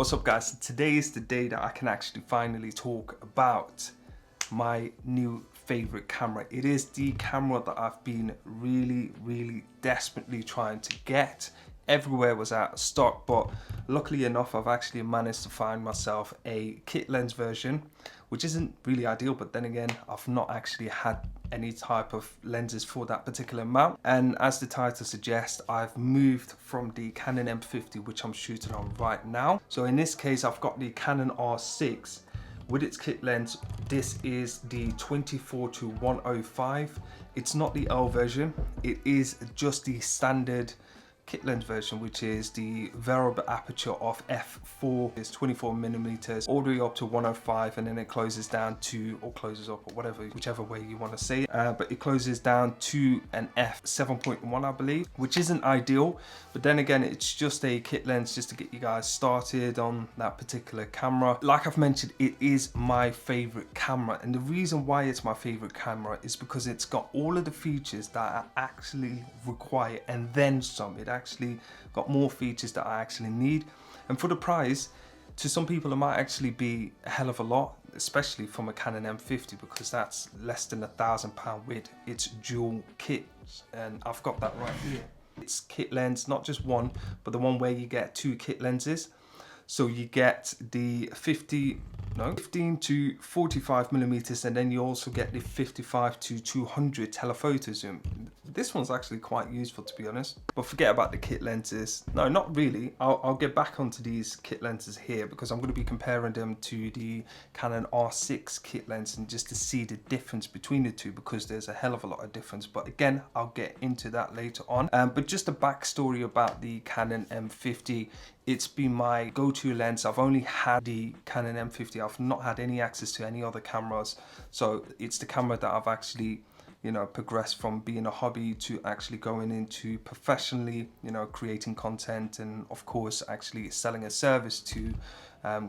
What's up guys? Today is the day that I can actually finally talk about my new favorite camera. It is the camera that I've been really desperately trying to get. Everywhere was out of stock, but luckily enough I've actually managed to find myself a kit lens version, which isn't really ideal, but then again I've not actually had any type of lenses for that particular mount. And as the title suggests, I've moved from the Canon M50, which I'm shooting on right now. So in this case I've got the Canon R6 with its kit lens. This is the 24-105. It's not the L version, it is just the standard kit lens version, which is the variable aperture of f4, is 24mm all the way up to 105, and then it closes down to, or closes up, or whatever, whichever way you want to say it, but it closes down to an f7.1 I believe, which isn't ideal, but then again it's just a kit lens just to get you guys started on that particular camera. Like I've mentioned, it is my favorite camera, and the reason why it's my favorite camera is because it's got all of the features that I actually require and then some. It actually got more features that I actually need, and for the price, to some people it might actually be a hell of a lot, especially from a Canon M50, because that's less than £1,000 with its dual kits, and I've got that right here. It's kit lens, not just one, but the one where you get two kit lenses. So you get the 15 to 45mm, and then you also get the 55 to 200 telephoto zoom. This one's actually quite useful, to be honest. But forget about the kit lenses. No, not really. I'll get back onto these kit lenses here, because I'm going to be comparing them to the Canon R6 kit lens, and just to see the difference between the two, because there's a hell of a lot of difference. But again, I'll get into that later on. But just a backstory about the Canon M50. It's been my go-to lens. I've only had the Canon M50. I've not had any access to any other cameras. So it's the camera that I've actually, you know, progressed from being a hobby to actually going into professionally, you know, creating content, and of course actually selling a service to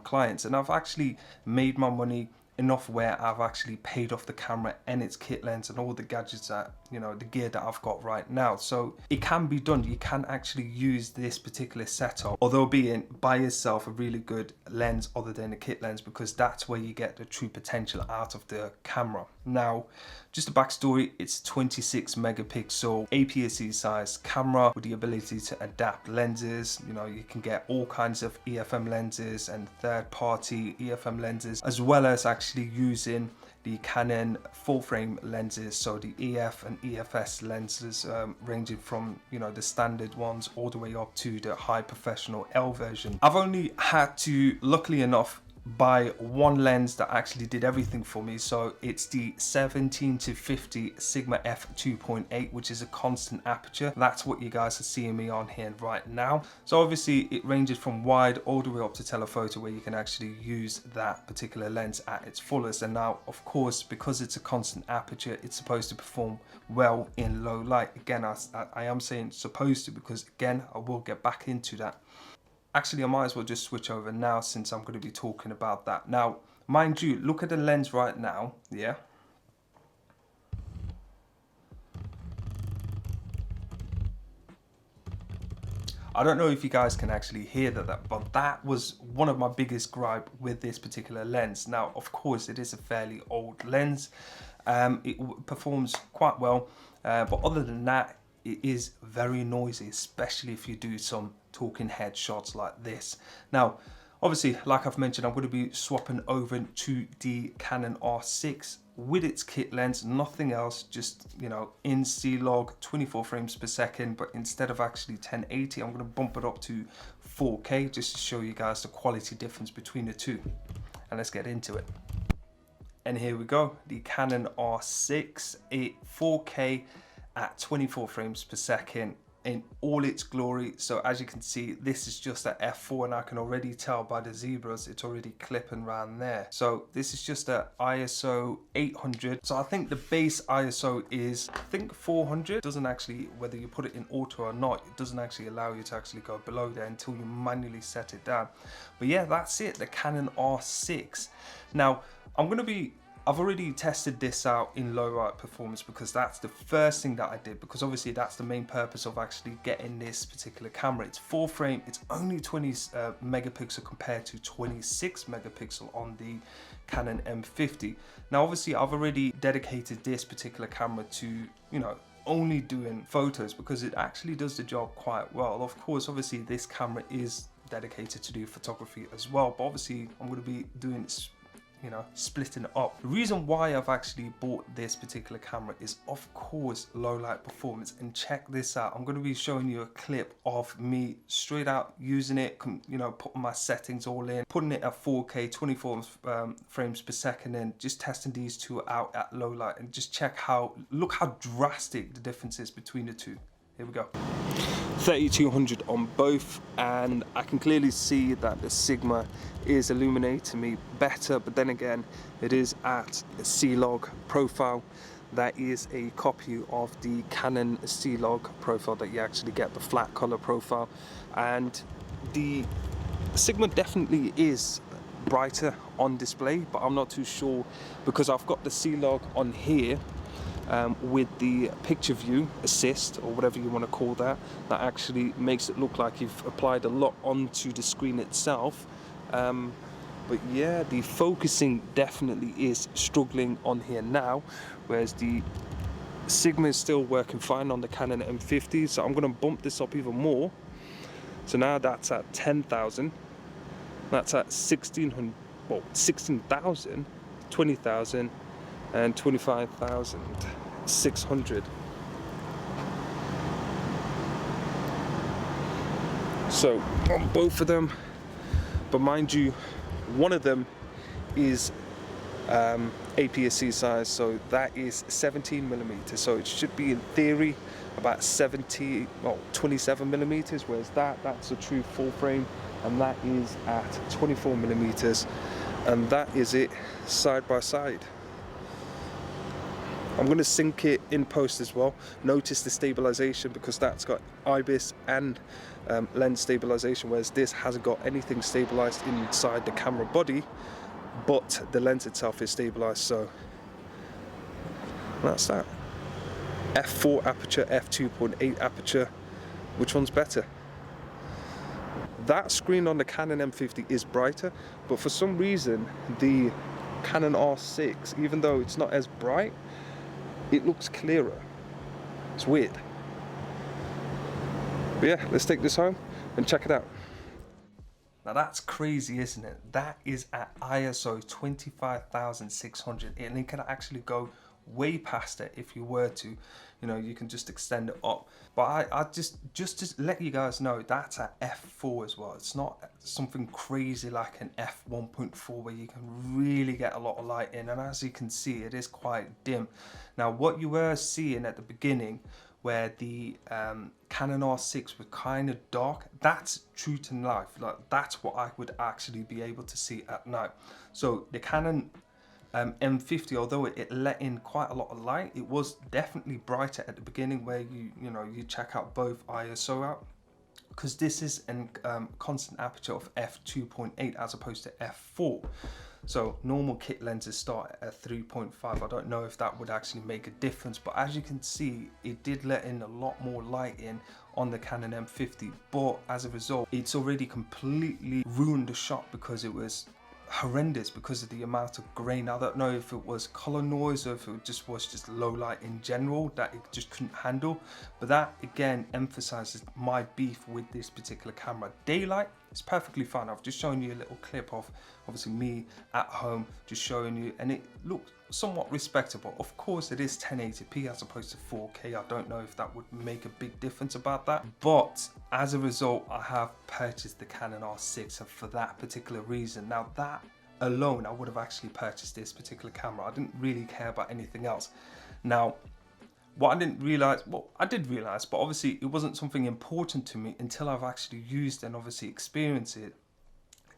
clients. And I've actually made my money enough where I've actually paid off the camera and its kit lens and all the gadgets that, you know, the gear that I've got right now. So it can be done. You can actually use this particular setup, although being by yourself, a really good lens other than a kit lens, because that's where you get the true potential out of the camera. Now, just a backstory, it's 26 megapixel APS-C size camera with the ability to adapt lenses. You know, you can get all kinds of EFM lenses and third-party EFM lenses, as well as actually using the Canon full frame lenses, so the EF and EFS lenses, ranging from, you know, the standard ones all the way up to the high professional L version. I've only had to, luckily enough, buy one lens that actually did everything for me. So it's the 17-50 Sigma f2.8, which is a constant aperture. That's what you guys are seeing me on here right now. So obviously it ranges from wide all the way up to telephoto, where you can actually use that particular lens at its fullest. And now, of course, because it's a constant aperture, it's supposed to perform well in low light. Again, I am saying supposed to, because again, I will get back into that. Actually, I might as well just switch over now, since I'm going to be talking about that. Now, mind you, look at the lens right now, yeah? I don't know if you guys can actually hear that, but that was one of my biggest gripe with this particular lens. Now, of course, it is a fairly old lens. It performs quite well, but other than that, it is very noisy, especially if you do some talking head shots like this. Now, obviously, like I've mentioned, I'm going to be swapping over to the Canon R6 with its kit lens, nothing else, just, you know, in C-Log 24 frames per second, but instead of actually 1080, I'm going to bump it up to 4K just to show you guys the quality difference between the two. And let's get into it. And here we go, the Canon R6, 4K at 24 frames per second in all its glory. So as you can see, this is just at f4, and I can already tell by the zebras it's already clipping around there. So this is just at ISO 800. So I think the base ISO is, I think, 400. Doesn't actually, whether you put it in auto or not, it doesn't actually allow you to actually go below there until you manually set it down. But yeah, that's it, the Canon R6. Now, I'm going to be I've already tested this out in low light performance because that's the first thing that I did, because obviously that's the main purpose of actually getting this particular camera. It's full frame, it's only 20 megapixel compared to 26 megapixel on the Canon M50. Now obviously I've already dedicated this particular camera to, you know, only doing photos because it actually does the job quite well. Of course, obviously this camera is dedicated to do photography as well, but obviously I'm going to be doing, you know, splitting it up. The reason why I've actually bought this particular camera is of course low light performance, and check this out. I'm going to be showing you a clip of me straight out using it, you know, putting my settings all in, putting it at 4K 24 frames per second, and just testing these two out at low light, and just check how, look how drastic the difference is between the two. Here we go. 3200 on both, and I can clearly see that the Sigma is illuminating me better, but then again it is at a C-Log profile. That is a copy of the Canon C-Log profile that you actually get, the flat color profile, and the Sigma definitely is brighter on display, but I'm not too sure because I've got the C-Log on here with the picture view assist, or whatever you want to call that, that actually makes it look like you've applied a lot onto the screen itself. But yeah, the focusing definitely is struggling on here now, whereas the Sigma is still working fine on the Canon M50. So I'm going to bump this up even more. So now that's at 10,000, that's at 1600, well, 16,000, 20,000 and 25,600. So on both of them, but mind you, one of them is APS-C size, so that is 17 millimeters. So it should be in theory about 27 millimeters, whereas that's a true full frame, and that is at 24 millimeters, and that is it side by side. I'm going to sync it in post as well. Notice the stabilization, because that's got IBIS and lens stabilization, whereas this hasn't got anything stabilized inside the camera body, but the lens itself is stabilized. So that's that. F4 aperture, f2.8 aperture, which one's better? That screen on the Canon M50 is brighter, but for some reason the Canon R6, even though it's not as bright, it looks clearer. It's weird. But yeah, let's take this home and check it out. Now that's crazy, isn't it? That is at ISO 25,600, and it can actually go way past it if you were to, you know, you can just extend it up. But I just to let you guys know, that's at f4 as well. It's not something crazy like an f1.4 where you can really get a lot of light in, and as you can see, it is quite dim. Now what you were seeing at the beginning, where the Canon R6 was kind of dark, that's true to life. Like, that's what I would actually be able to see at night. So the Canon M50, although it let in quite a lot of light, it was definitely brighter at the beginning, where you check out both ISO out, because this is a constant aperture of f2.8 as opposed to f4. So normal kit lenses start at 3.5. I don't know if that would actually make a difference, but as you can see, it did let in a lot more light in on the Canon M50, but as a result, it's already completely ruined the shot because it was horrendous because of the amount of grain. I don't know if it was color noise or if it just was just low light in general that it just couldn't handle, but that again emphasizes my beef with this particular camera. Daylight is perfectly fine. I've just shown you a little clip of obviously me at home just showing you, and it looked somewhat respectable. Of course it is 1080p as opposed to 4K. I don't know if that would make a big difference about that, but as a result I have purchased the Canon R6, and for that particular reason. Now that alone, I would have actually purchased this particular camera. I didn't really care about anything else. Now what I didn't realize, well, I did realize, but obviously it wasn't something important to me until I've actually used and obviously experienced it,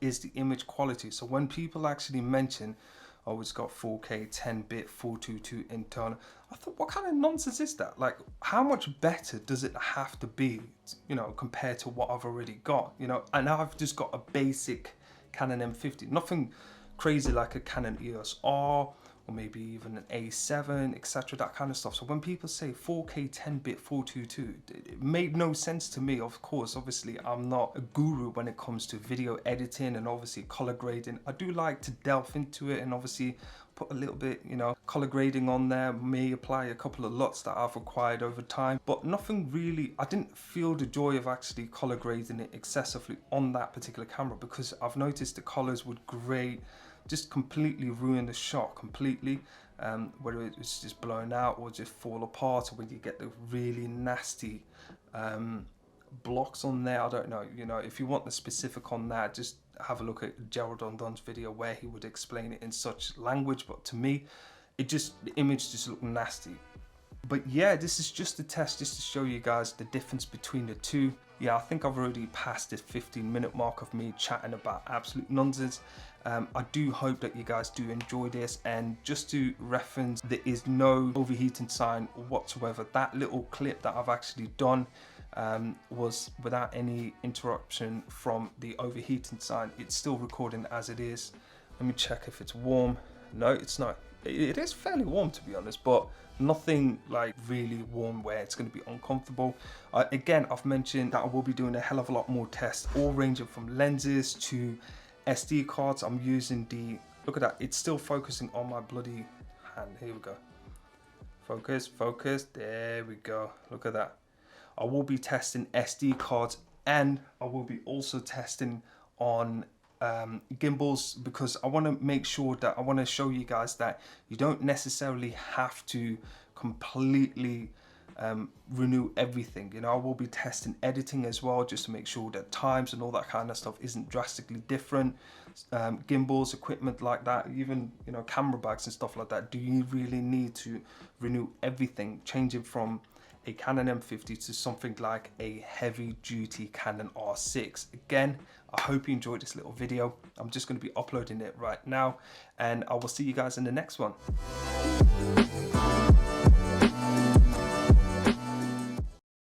is the image quality. So when people actually mention, oh, it's got 4K 10-bit 422 internal, I thought, what kind of nonsense is that? Like, how much better does it have to be, you know, compared to what I've already got, you know? And now I've just got a basic Canon M50, nothing crazy like a Canon EOS R or maybe even an A7, etc., that kind of stuff. So when people say 4K 10-bit 422, it made no sense to me. Of course, obviously, I'm not a guru when it comes to video editing and obviously color grading. I do like to delve into it and obviously put a little bit, you know, color grading on there, may apply a couple of LUTs that I've acquired over time, but nothing really. I didn't feel the joy of actually color grading it excessively on that particular camera, because I've noticed the colors would grade, just completely ruin the shot completely, whether it's just blown out or just fall apart, or when you get the really nasty blocks on there. I don't know, you know, if you want the specific on that, just have a look at Gerald Undon's video where he would explain it in such language. But to me, it just, the image just looked nasty. But yeah, this is just a test just to show you guys the difference between the two. Yeah, I think I've already passed the 15-minute mark of me chatting about absolute nonsense. I do hope that you guys do enjoy this, and just to reference, there is no overheating sign whatsoever. That little clip that I've actually done was without any interruption from the overheating sign. It's still recording as it is. Let me check if it's warm. No, it's not. It is fairly warm, to be honest, but nothing like really warm where it's going to be uncomfortable. Again, I've mentioned that I will be doing a hell of a lot more tests, all ranging from lenses to SD cards. I'm using the, look at that, it's still focusing on my bloody hand. Here we go. Focus, focus, there we go. Look at that. I will be testing SD cards, and I will be also testing on gimbals, because I want to make sure that I want to show you guys that you don't necessarily have to completely renew everything. You know, I will be testing editing as well, just to make sure that times and all that kind of stuff isn't drastically different. Gimbals, equipment like that, even, you know, camera bags and stuff like that. Do you really need to renew everything, changing from a Canon M50 to something like a heavy duty Canon R6? Again, I hope you enjoyed this little video. I'm just going to be uploading it right now, and I will see you guys in the next one.